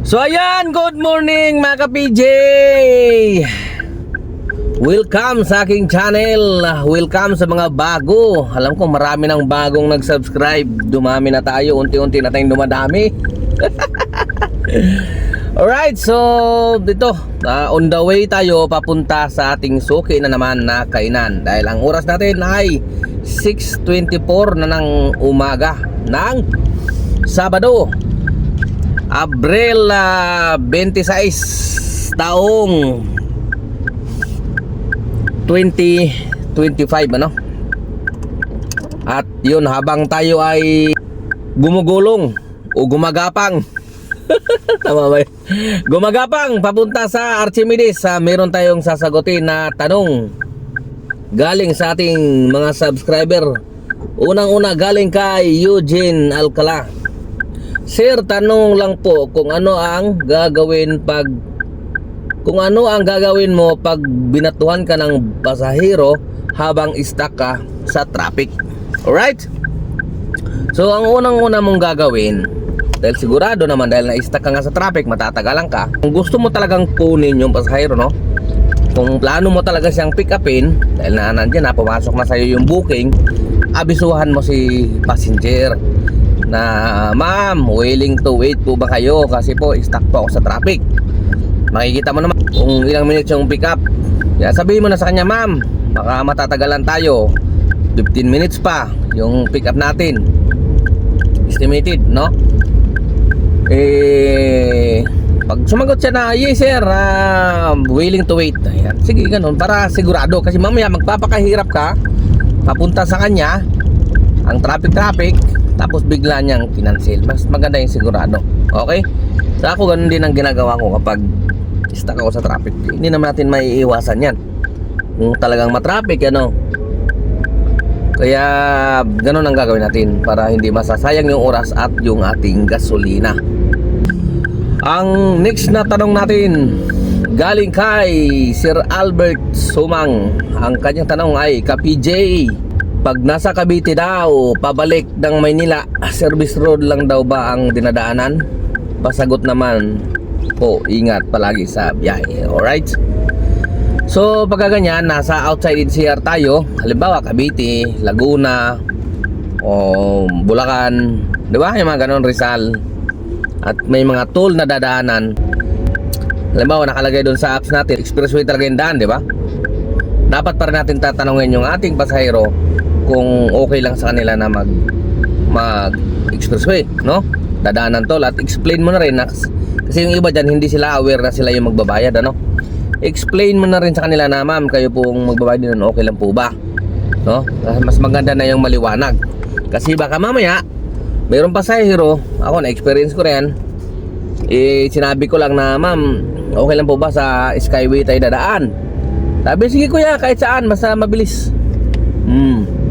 So ayan, good morning mga ka-PJ. Welcome sa aking channel. Welcome sa mga bago. Alam ko marami ng bagong nag-subscribe. Dumami na tayo, unti-unti na tayong dumadami. Alright, so dito on the way tayo papunta sa ating suki na naman na kainan. Dahil ang oras natin ay 6:24 na ng umaga ng Sabado, Abril 26 taong 2025 ano? At yun, habang tayo ay gumugulong o gumagapang tama ba? Gumagapang papunta sa Archimedes, meron tayong sasagutin na tanong galing sa ating mga subscriber. Unang-una galing kay Eugene Alcala. Sir, tanong lang po kung ano ang gagawin mo pag binatuhan ka ng pasahero habang stuck ka sa traffic. Alright? So ang unang-una mong gagawin, dahil sigurado naman dahil na-stuck ka nga sa traffic, matatagalan ka. Kung gusto mo talagang kunin yung pasahero, no? Kung plano mo talaga siyang pick upin, dahil nandiyan na, pumasok na sa'yo yung booking, abisuhan mo si passenger na, ma'am, willing to wait po ba kayo kasi po stuck po ako sa traffic. Makikita mo naman kung ilang minutes yung pick up. Kaya sabihin mo na sa kanya, ma'am, baka matatagalan tayo, 15 minutes pa yung pick up natin estimated, no? Pag sumagot siya na yes sir, willing to wait, ayan, sige, ganun, para sigurado. Kasi mamaya magpapakahirap ka papunta sa kanya ang traffic, tapos bigla niyang kinancel. Mas maganda yung sigurado. Okay? So ako ganun din ang ginagawa ko kapag stuck ako sa traffic. Hindi naman natin maiiwasan yan kung talagang matraffic, ano. Kaya ganun ang gagawin natin para hindi masasayang yung oras at yung ating gasolina. Ang next na tanong natin galing kay Sir Albert Sumang. Ang kanyang tanong ay, ka-PJ, pag nasa Cavite daw pabalik ng Maynila, service road lang daw ba ang dinadaanan? Pasagot naman po, ingat palagi sa biyahe. Alright? So pagka ganyan, nasa outside NCR tayo, halimbawa Cavite, Laguna o Bulacan, di ba? Yung mga ganon, Rizal, at may mga toll na dadaanan, halimbawa nakalagay doon sa apps natin expressway talaga yung daan, di ba? Dapat pa rin natin tatanungin yung ating pasahero kung okay lang sa kanila na mag expressway, no? Dadaanan toll, at explain mo na rin na, kasi yung iba dyan hindi sila aware na sila yung magbabayad, ano? Explain mo na rin sa kanila na, ma'am, kayo pong magbabayad din, okay lang po ba, no? Mas maganda na yung maliwanag, kasi baka mamaya mayroong pasahero, ako na experience ko rin, sinabi ko lang na, ma'am, okay lang po ba sa Skyway tayo dadaan? Sabi, sige kuya, kahit saan, basta mabilis.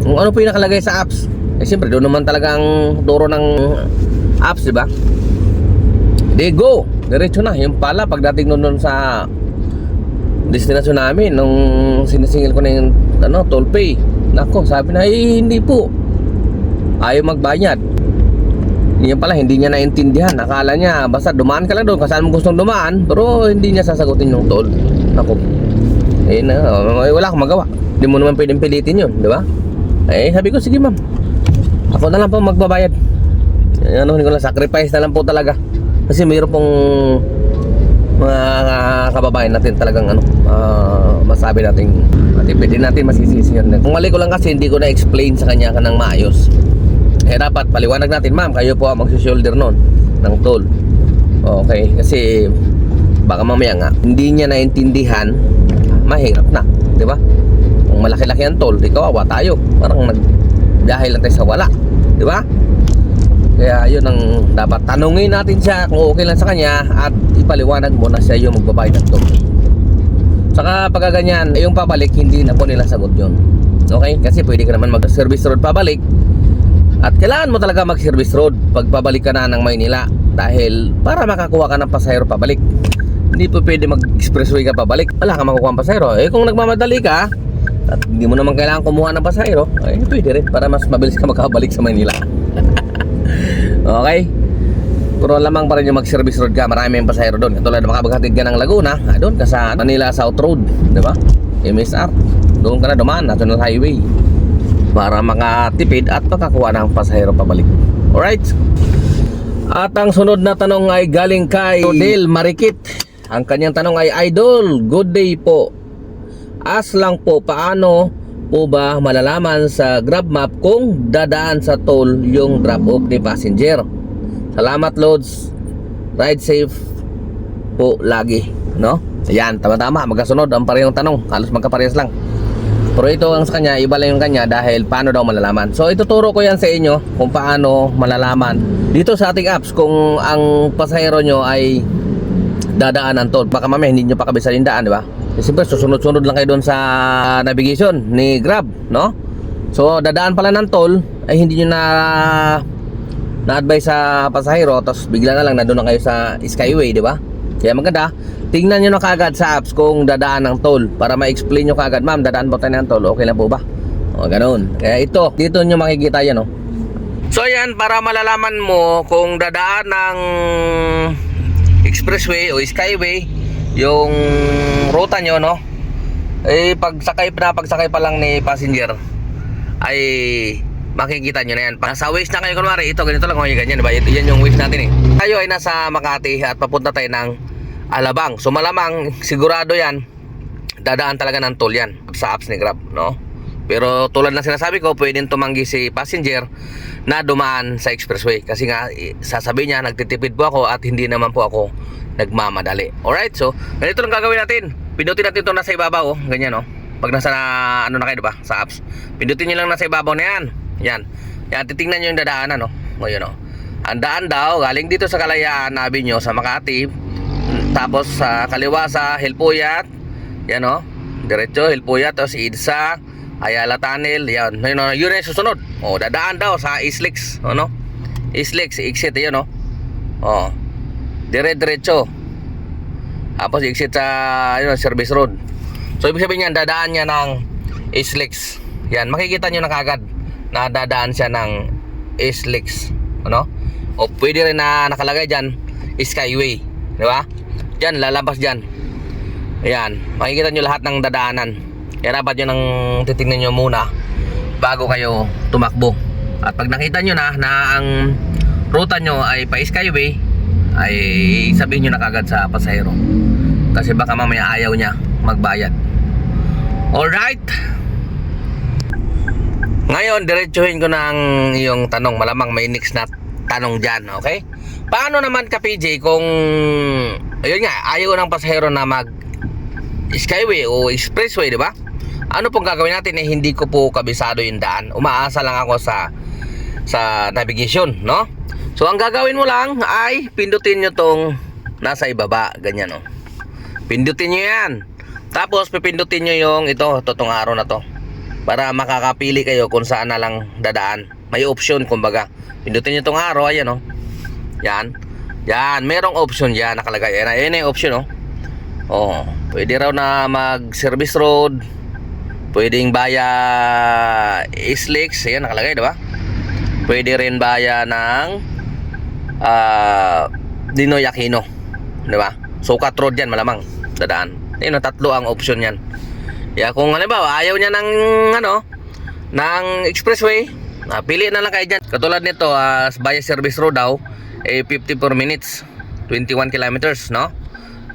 Kung ano po yung nakalagay sa apps, siyempre doon naman talagang turo ng apps, diba? Di go, diretso na. Yung pala, pagdating doon sa destinasyon namin, nung sinisingil ko na yung toll pay, nako, sabi na, hindi po, ayaw magbayad. Yan pala, hindi niya naintindihan. Akala niya basta dumaan ka lang doon kung saan mo gustong dumaan, pero hindi niya sasagutin yung toll. Ako, wala akong magawa. Hindi mo naman pwedeng pilitin yun, di ba? Sabi ko, sige ma'am, ako na lang po magbabayad. Hindi ko lang, sacrifice na lang po talaga. Kasi mayroon pong mga kababayan natin talagang masabi natin, pwede natin masisisi yun. Kung mali ko lang kasi hindi ko na-explain sa kanya ng maayos. Dapat paliwanag natin, ma'am, kayo po ang magsi-shoulder nun ng toll. Okay, kasi baka mamaya nga hindi niya naintindihan, mahirap na, di ba? Kung malaki-laki ang toll, di kawawa tayo, parang nagbiyahe lang tayo sa wala, di ba? Kaya yun ang dapat, tanungin natin siya kung okay lang sa kanya at ipaliwanag mo na siya yung magbabayad ng toll. Saka pagkaganyan, yung pabalik, hindi na po nila sagot yun. Okay, kasi pwede ka naman mag-service road pabalik, at kailangan mo talaga mag-service road pag pabalik ka na ng Maynila, dahil para makakuha ka ng pasahero pabalik. Hindi po pwede mag-expressway ka pabalik, wala ka makukuha ng pasahero. Kung nagmamadali ka at hindi mo naman kailangan kumuha ng pasahero, pwede rin para mas mabilis ka makabalik sa Maynila. Okay? Pero lamang pa rin yung mag-service road ka, marami yung pasahero doon. Katulad makapaghatid ka ng Laguna, doon ka sa Manila South Road, di ba? MSR, doon ka na dumaan, National Highway, para makatipid at makakuha ng pasahero pabalik. Alright? At ang sunod na tanong ay galing kay Del Marikit. Ang kanyang tanong ay, Idol, good day po. As lang po, paano po ba malalaman sa GrabMap kung dadaan sa toll yung drop-off ni passenger? Salamat, Lods. Ride safe po lagi, no? Ayan, tama-tama, magkasunod ang parehong tanong. Halos magkaparehas lang. Pero ito ang sa kanya, iba lang yung kanya dahil paano daw malalaman. So ituturo ko yan sa inyo kung paano malalaman dito sa ating apps kung ang pasahero nyo ay dadaan ng toll. Baka mamaya hindi nyo pa kabisa yung daan, di ba? Siyempre susunod-sunod lang kayo doon sa navigation ni Grab, no? So dadaan pala ng toll ay hindi nyo na-advise sa pasahero, tapos bigla na lang nandun na kayo sa Skyway, di ba? Kaya maganda, tingnan nyo na kagad sa apps kung dadaan ng toll para ma-explain nyo kagad, ma'am, dadaan po tayo ng toll, okay lang po ba? O, ganun. Kaya ito, dito nyo makikita yan, no? So yan, para malalaman mo kung dadaan ng expressway o Skyway yung ruta nyo, no? Eh, pagsakay pa lang ni passenger ay makikita nyo na yan. Sa waste na kayo, kunwari, ito ganito lang, ganyan, diba? Yan yung waste natin eh. Tayo ay nasa Makati at papunta tayo ng Alabang. So malamang, sigurado yan, dadaan talaga ng toll yan sa apps ni Grab, no? Pero tulad ng sinasabi ko, pwedeng tumanggi si passenger na dumaan sa expressway. Kasi nga, sasabihin niya, nagtitipid po ako at hindi naman po ako nagmamadali. Alright, so ganito lang gagawin natin. Pindutin natin ito nasa ibabaw, oh. Ganyan, oh. Pag nasa, ano na kayo, diba? Sa apps. Pindutin nyo lang nasa ibabaw na yan. Yan. Yan, titingnan nyo yung dadaanan, no? O, yun, no? Ang daan daw, galing dito sa Kalayaan Avenue sa Makati, tapos sa kaliwa sa Hilpuyat, yan, no? Diretso, Hilpuyat, tapos EDSA, Ayala Tunnel, yan. Yun, no? Yun yung susunod. O, dadaan daw sa Islix, o, no? Islix, exit, yun, no? O, diretso. Tapos exit sa, yun, Service Road. So, ibig sabihin yan, dadaan niya ng Islix. Yan, makikita nyo na kagad na dadaan siya ng Islix, ano? O pwede rin na nakalagay dyan Skyway, di ba? Dyan, lalabas dyan. Ayan, makikita nyo lahat ng dadaanan. Kaya dapat nyo nang titignan nyo muna bago kayo tumakbo. At pag nakita nyo na ang ruta nyo ay pa Skyway, ay sabihin nyo na kagad sa pasahero, kasi baka mamaya ayaw niya magbayad. Alright, ngayon, diretsuhin ko ng iyong tanong. Malamang may next na tanong dyan, okay? Paano naman ka, PJ, kung ayun nga, ayaw ng pasahero na mag Skyway o Expressway, di ba? Ano pong gagawin natin? Eh, hindi ko po kabisado yung daan. Umaasa lang ako sa navigation, no? So, ang gagawin mo lang ay pindutin nyo tong nasa ibaba, ganyan, no? Pindutin nyo yan. Tapos, pipindutin nyo yung itong araw na to, para makakapili kayo kung saan na lang dadaan. May option, kumbaga. Pindutin nyo itong araw, ayan, oh. Yan. Yan, merong option dyan nakalagay. Ayan yung option, oh. Oh, pwede raw na mag-service road. Pwedeng via Islix. Ayan, nakalagay, diba? Pwede rin via ng Dinoy Aquino, diba? Sukat Road yan, malamang dadaan. Ayun, tatlo ang option yan. Yeah, kung halimbawa ayaw niya ng ng expressway, pili na lang kayo dyan. Katulad nito, via service road daw, 54 minutes, 21 kilometers, no?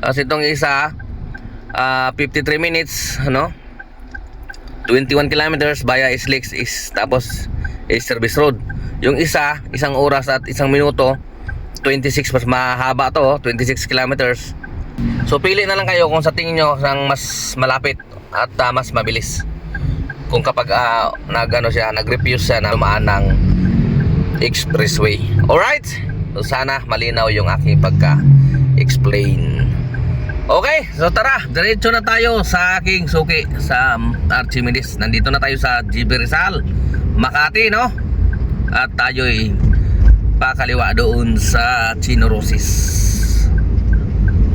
Tapos itong isa, 53 minutes, no? 21 kilometers via Islix tapos service road. Yung isa, 1 oras at 1 minuto, 26, mas mahaba to, 26 kilometers. So pili na lang kayo kung sa tingin nyo ang mas malapit at mas mabilis. Kung kapag nag-refuse siya na dumaan ng expressway. Alright? So sana malinaw yung aking pagka-explain. Okay, so tara, diretso na tayo sa aking suki sa Archimedes. Nandito na tayo sa GB Rizal, Makati, no? At tayo'y pakaliwa doon sa Chinorosis.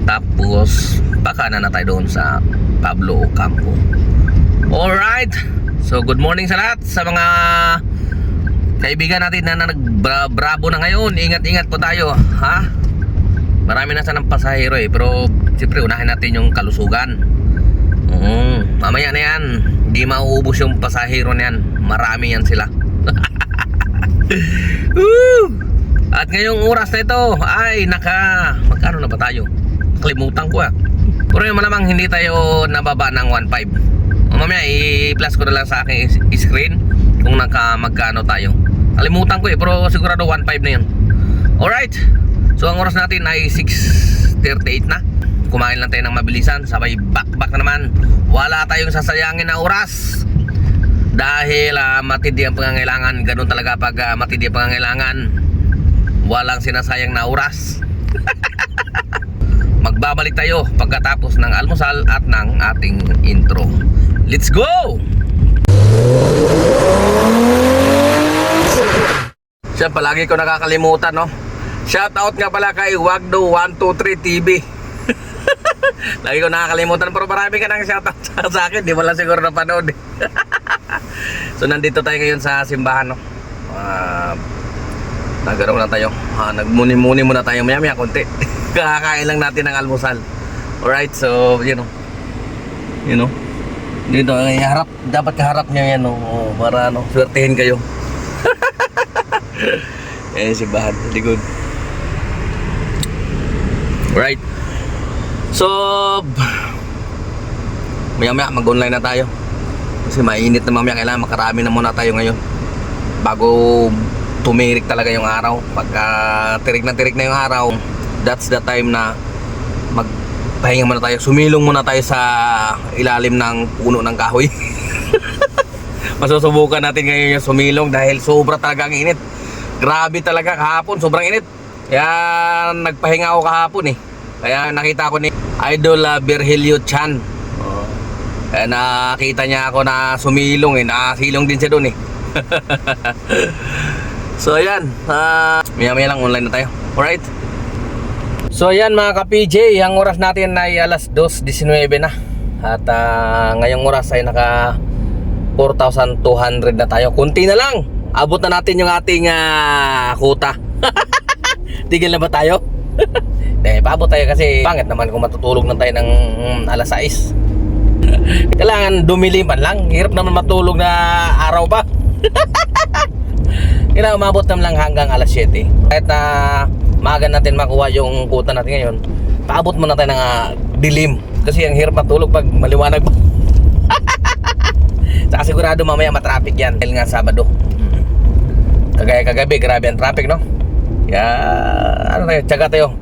Tapos pakanan na tayo doon sa Pablo Ocampo. Alright, so good morning sa lahat, sa mga kaibigan natin na nag-bravo na ngayon. Ingat-ingat po tayo, ha? Marami na sanang pasahero pero siyempre unahin natin yung kalusugan. Mamaya na yan, hindi mauubos yung pasahero na yan. Marami yan sila. At ngayong oras na ito ay magkano na ba tayo? Kalimutan ko Pero yung malamang hindi tayo nababa ng 1.5. Mamaya i-plus ko na lang sa aking screen kung magkano tayo. Kalimutan ko pero sigurado 1.5 na yun. Alright, so ang oras natin ay 6:38 na. Kumain lang tayo ng mabilisan, sabay back na naman. Wala tayong sasayangin na oras dahil matindi ang pangangailangan. Ganun talaga pag matindi ang pangangailangan, walang sinasayang na oras. Magbabalik tayo pagkatapos ng almusal at ng ating intro. Let's go! Siya, palagi ko nakakalimutan, no? Shout out nga pala kay Wagdo123 TV. Lagi ko nakakalimutan, pero marami ka nang shout out sa akin. Di mo lang siguro napanood. So nandito tayo ngayon sa simbahan, no? Nagkaroon lang tayo. Nagmuni-muni muna tayo maya-maya konti. Kakakain lang natin ng almusal. Alright, so you know dito harap, dapat kaharap niya yan, no? Para swertehin kayo. Simbahan, likod. Alright, so maya-maya mag-online na tayo kasi mainit na mamaya. Kailangan makarami na muna tayo ngayon bago tumirik talaga yung araw. Pagka tirik na yung araw, that's the time na magpahinga muna tayo. Sumilong muna tayo sa ilalim ng puno ng kahoy. Masusubukan natin ngayon yung sumilong dahil sobra talaga ang init. Grabe talaga kahapon, sobrang init. Kaya nagpahinga ako kahapon Kaya nakita ko ni Idol Virgilio Chan. Kaya nakita niya ako na sumilong nakasilong din siya doon So ayan, maya-maya lang online na tayo. Alright. So ayan mga ka-PJ, ang oras natin ay alas 2:19 na. At ngayong oras ay naka 4,200 na tayo. Kunti na lang, abot na natin yung ating kuta. Tigil na ba tayo? Paabot tayo kasi pangit naman kung matutulog na tayo ng alas 6. Kailangan dumiliman lang. Hirap naman matulog na araw pa. Kailangan umabot naman lang hanggang alas 7. Kahit maaga natin makuha yung kuta natin ngayon, paabot muna tayo ng dilim. Kasi ang hirap matulog pag maliwanag pa. Saka sigurado mamaya matraffic yan dahil nga Sabado. Kagaya kagabi, grabe ang traffic, no? Kaya tsaga tayo.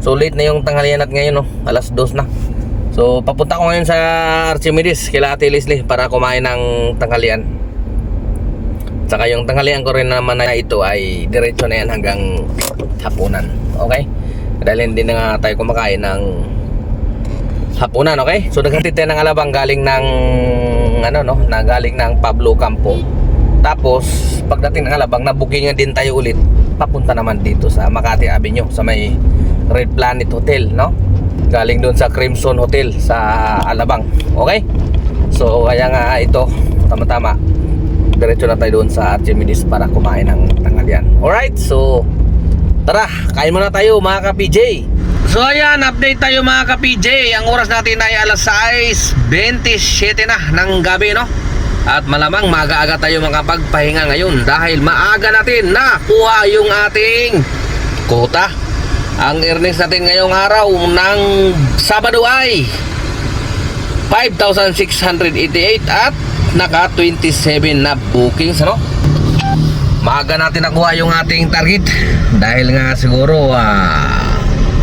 So late na yung tanghalian natin ngayon, no? Alas 2 na. So papunta ko ngayon sa Archimedes kila Ate Leslie para kumain ng tanghalian. Saka yung tanghalian ko rin naman na ito ay diretso na yan hanggang hapunan. Okay? Dahil hindi na nga tayo kumakain ng hapunan, okay? So naghatid tayo ng alabang galing ng galing ng Pablo Campo. Tapos pagdating ng alabang, na-booking din tayo ulit papunta naman dito sa Makati Avenue sa may Red Planet Hotel, no? Galing doon sa Crimson Hotel sa Alabang. Okay? So kaya nga ito, tama-tama, diretso na tayo doon sa Archimedes para kumain ng tanghalian. Alright, so tara, kain muna tayo mga ka-PJ. So ayan, update tayo mga ka-PJ. Ang oras natin ay alas 6:27 na ng gabi, no? At malamang maaga-aga tayo makapagpahinga ngayon dahil maaga natin nakuha yung ating quota. Ang earnings natin ngayong araw ng Sabado ay 5,688 at naka 27 na bookings, no? Maaga natin nakuha yung ating target dahil nga siguro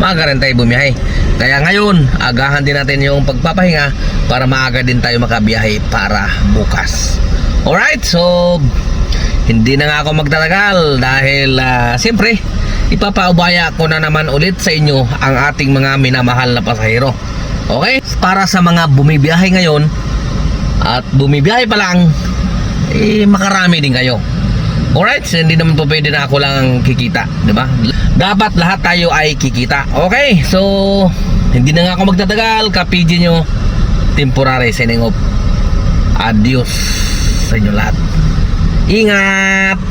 maaga rin tayo bumiyahe. Kaya ngayon agahan din natin yung pagpapahinga para maaga din tayo makabiyahe para bukas. Alright, so hindi na nga ako magtatagal dahil siyempre ipapaubaya ko na naman ulit sa inyo ang ating mga minamahal na pasahero. Okay? Para sa mga bumibiyahe ngayon at bumibiyahe pa lang, makarami din kayo. Alright? So, hindi naman po pwede na ako lang ang kikita, diba? Dapat lahat tayo ay kikita. Okay? So hindi na nga ako magtatagal. Ka-PG nyo, temporary signing off. Adios sa inyo lahat. Ingat!